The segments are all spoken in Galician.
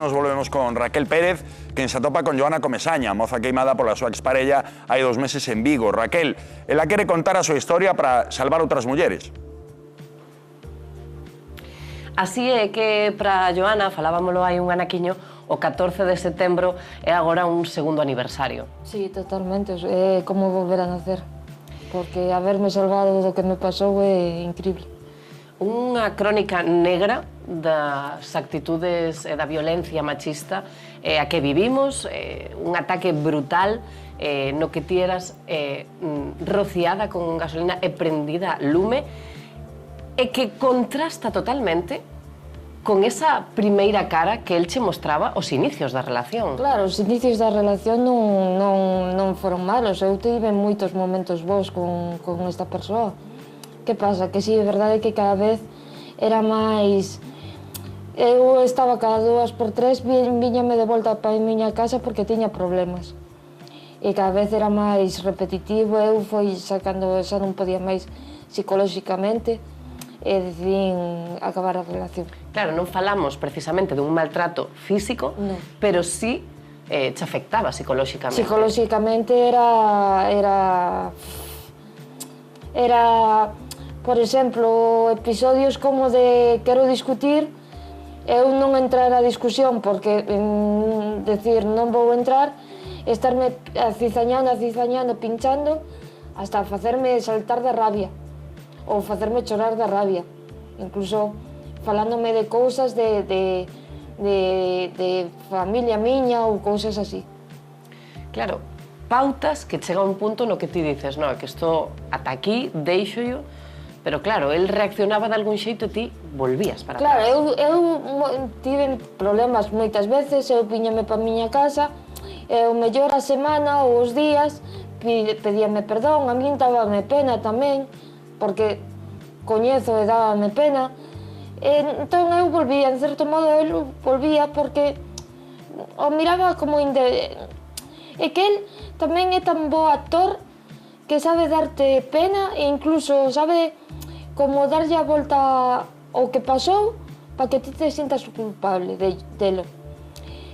Nos volvemos con Raquel Pérez, quen se atopa con Joana Comesaña, moza queimada pola súa exparella hai 2 meses en Vigo. Raquel, ela quere contar a súa historia para salvar outras mulleres. Así é que para Joana, falábamolo hai un anaquiño, o 14 de setembro é agora un segundo aniversario. Sí, totalmente, é como volver a nacer, porque haberme salvado do que me pasou é increíble. Unha crónica negra das actitudes e da violencia machista a que vivimos, un ataque brutal no que ti eras rociada con gasolina e prendida lume e que contrasta totalmente con esa primeira cara que el che mostraba os inicios da relación. Claro, os inicios da relación non foron malos, eu tive moitos momentos bons con esta persoa. Que pasa? Que sí, é verdade que cada vez era máis... Eu estaba cada 2 por 3, viñame de volta para a miña casa porque tiña problemas. E cada vez era máis repetitivo, eu fui sacando, xa non podía máis psicolóxicamente, e decidín acabar a relación. Claro, non falamos precisamente dun maltrato físico, no, pero sí te afectaba psicolóxicamente. Psicolóxicamente era... Por exemplo, episodios como de quero discutir, eu non entrar na discusión porque decir non vou entrar, estarme acizañando, pinchando, hasta facerme saltar de rabia ou facerme chorar de rabia, incluso falándome de cousas de familia miña ou cousas así. Claro, pautas que chega un punto no que ti dices, no, que isto ata aquí, deixo-yo, pero claro, el reaccionaba de algún xeito e ti volvías para atrás. Claro, eu tive problemas moitas veces, eu viñame para a miña casa, e o mellor a semana ou os días pedíame perdón, a min dábame pena tamén, porque coñezo e dábame pena, e entón eu volvía, en certo modo eu volvía porque o miraba como e que el tamén é tan bo actor que sabe darte pena e incluso sabe como darlle a volta ao que pasou para que ti te sintas culpable delo.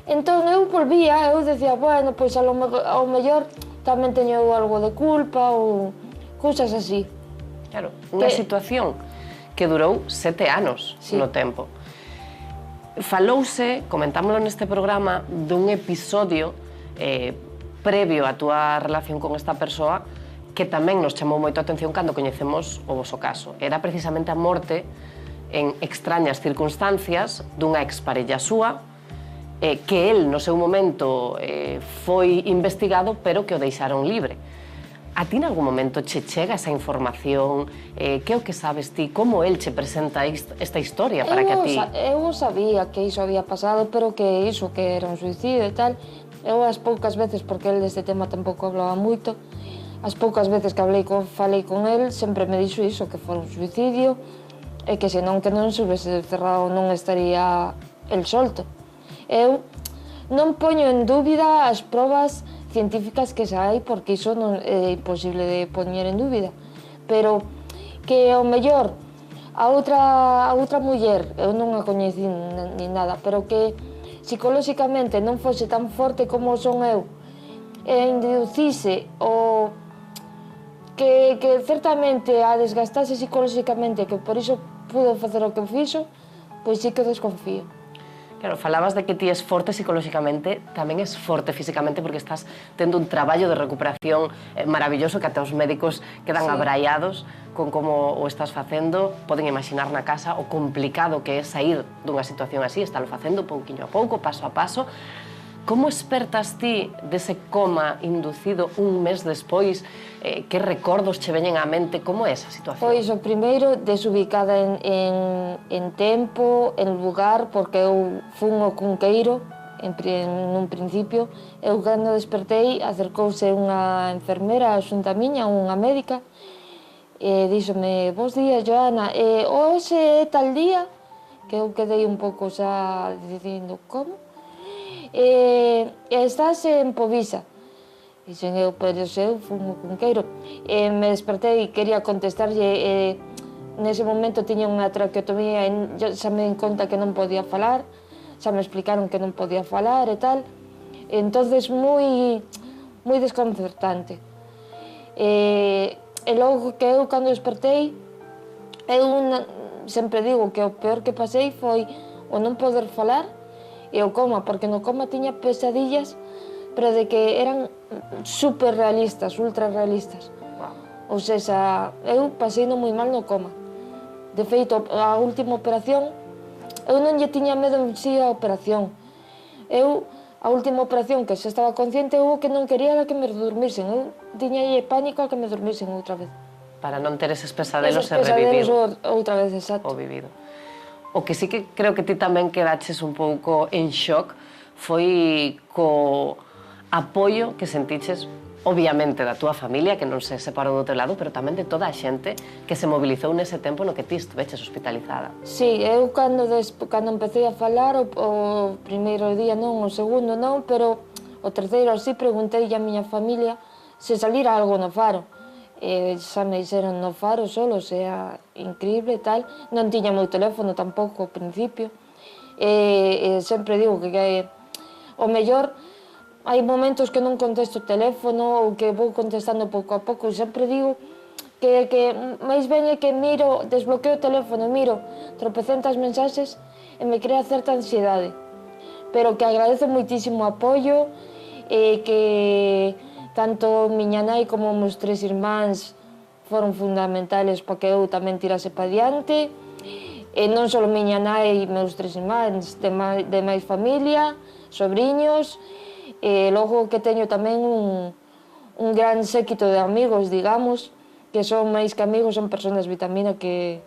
Entón eu volvía, eu decía, bueno, pois ao mellor tamén teño algo de culpa ou cousas así. Claro, unha situación que durou 7 anos no tempo. Falouse, comentámoslo neste programa, dun episodio previo á túa relación con esta persoa que tamén nos chamou moito a atención cando coñecemos o voso caso. Era precisamente a morte en extrañas circunstancias dunha exparella súa que el, no seu momento, foi investigado, pero que o deixaron libre. A ti, en algún momento, che chega esa información? Que é o que sabes ti? Como el che presenta esta historia para que a ti... Eu sabía que iso había pasado, pero que iso, que era un suicidio e tal. Eu as poucas veces, porque el deste tema tampouco hablaba moito, as poucas veces que falei con el, sempre me dixo iso, que fora un suicidio, e que senón que non se houvese cerrado non estaría el solto. Eu non poño en dúbida as probas científicas que xa hai, porque iso non é imposible de poñer en dúbida, pero que ao mellor a outra muller, eu non a coñeci ni nada, pero que psicolóxicamente non fose tan forte como son eu, e inducise o que certamente a desgastase psicolóxicamente, que por iso pudo facer o que fixo, pois sí que desconfío. Claro, falabas de que ti es forte psicolóxicamente, tamén es forte físicamente porque estás tendo un traballo de recuperación maravilloso que até os médicos quedan abraiados con como o estás facendo. Poden imaginar na casa o complicado que é sair dunha situación así, estálo facendo pouquiño a pouco, paso a paso. Como espertas ti dese coma inducido un mes despois? Que recordos che veñen á mente? Como é esa situación? Pois o primeiro, desubicada en tempo, en lugar, porque eu fun ao Cunqueiro nun principio. Eu cando despertei acercouse unha enfermera xunta miña, unha médica, e díxome, bos días, Joana, hoxe é tal día, que eu quedei un pouco xa dicindo, como? Estás en Povisa. Dixen eu, pero eu fun ao Cunqueiro. Me despertei e quería contestarlle. Nese momento tiña unha traqueotomía e xa me di conta que non podía falar. xa me explicaron que non podía falar e tal. Entonces, moi desconcertante. E logo que eu, cando despertei, sempre digo que o peor que pasei foi o non poder falar e o coma, porque no coma tiña pesadillas, pero de que eran super realistas, ultra realistas. Ou seja, eu pasei moi mal no coma. De feito, a última operación, eu non lle tiña medo en si a operación. A última operación, que xa estaba consciente, eu que non quería era que me dormirsen. Eu tiñalle pánico a que me dormirsen outra vez. Para non ter eses pesadelos e revivir outra vez, exacto. O vivido. O que sí que creo que ti tamén quedaches un pouco en shock foi co apoio que sentiches, obviamente, da túa familia, que non se separou do teu lado, pero tamén de toda a xente que se mobilizou nese tempo no que ti estuveches hospitalizada. Sí, eu cando empecé a falar, o primeiro día non, o segundo non, pero o terceiro así preguntei a miña familia se salira algo no Faro. Xa me dixeron no Faro solo, sea increíble e tal. Non tiña meu teléfono tampouco ao principio. Sempre digo que o mellor hai momentos que non contesto o teléfono ou que vou contestando pouco a pouco. Sempre digo que máis ben é que desbloqueo o teléfono, miro tropecentas mensaxes e me crea certa ansiedade. Pero que agradezo moitísimo o apoio e que tanto miña nai como meus 3 irmáns foron fundamentales para que eu tamén tirase para diante. E non só miña nai e meus 3 irmáns, de máis familia, sobriños. E logo que teño tamén un gran séquito de amigos, digamos, que son máis que amigos, son personas vitamina que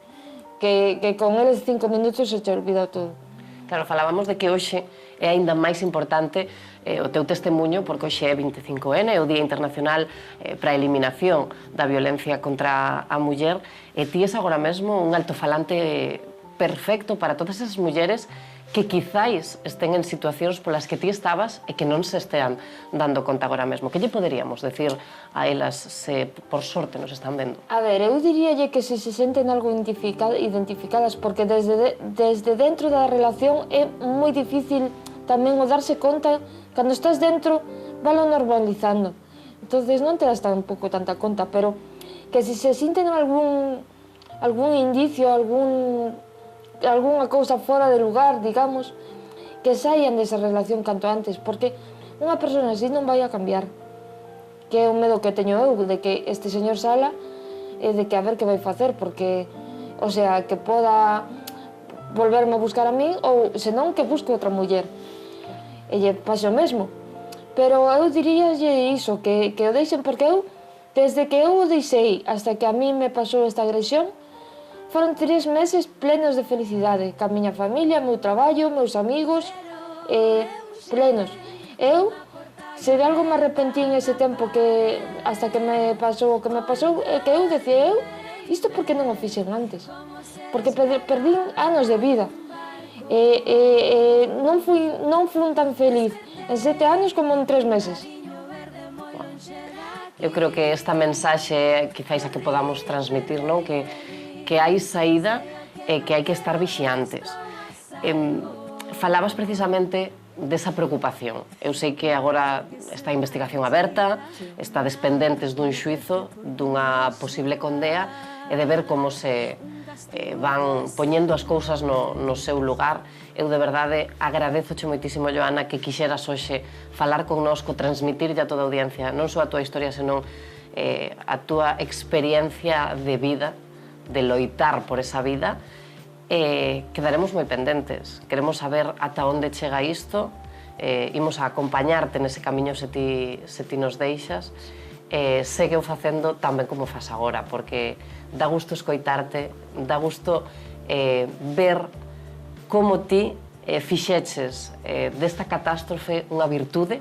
con eles 5 minutos se che olvida todo. Claro, falábamos de que hoxe é aínda máis importante o teu testemunho, porque hoxe é 25N, é o Día Internacional para a Eliminación da Violencia contra a Muller, e ti és agora mesmo un altofalante perfecto para todas esas mulleres que quizáis estén en situacións polas que ti estabas e que non se estean dando conta agora mesmo. Que lle poderíamos decir a elas se por sorte nos están vendo? A ver, eu diríalle que se senten algo identificadas, porque desde dentro da relación é moi difícil tamén o darse conta. Cando estás dentro, valo normalizando. Entonces non te das tampouco tanta conta, pero que se sinten algún indicio, algunha cousa fora de lugar, digamos, que saian desa relación canto antes, porque unha persona así non vai a cambiar. Que é o medo que teño eu, de que este señor sala, e de que a ver que vai facer, porque, o sea, que poda volverme a buscar a mí, ou senón que busque outra muller. E lle pase o mesmo. Pero eu diríalle iso, que o deixen, porque eu, desde que eu o deixei hasta que a mí me pasou esta agresión, foron 3 meses plenos de felicidade, ca miña familia, meu traballo, meus amigos, plenos. Eu, se de algo me arrepentí en ese tempo que hasta que me pasou o que me pasou, é que eu decía isto porque non o fixen antes, porque perdín anos de vida. Non fui tan feliz en 7 anos como en 3 meses. Eu creo que esta mensaxe, quizáis a que podamos transmitir, non? Que hai saída e que hai que estar vixiantes. Falabas precisamente desa preocupación. Eu sei que agora está a investigación aberta, está despendentes dun xuizo, dunha posible condea e de ver como se van poñendo as cousas no seu lugar. Eu de verdade agradezoche moitísimo, Joana, que quixeras hoxe falar connosco, transmitirlle a toda a audiencia non só a túa historia, senón a túa experiencia de vida, de loitar por esa vida. Quedaremos moi pendentes. Queremos saber ata onde chega isto. Imos a acompañarte nese camiño se ti nos deixas. Segueu facendo tan ben como faz agora, porque dá gusto escoitarte, dá gusto ver como ti fixeches desta catástrofe unha virtude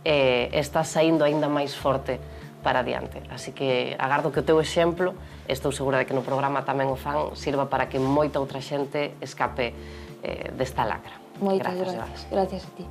e estás saindo aínda máis forte para adiante. Así que agardo que o teu exemplo, estou segura de que no programa tamén o fan, sirva para que moita outra xente escape desta lacra. Moitas gracias. Gracias a ti.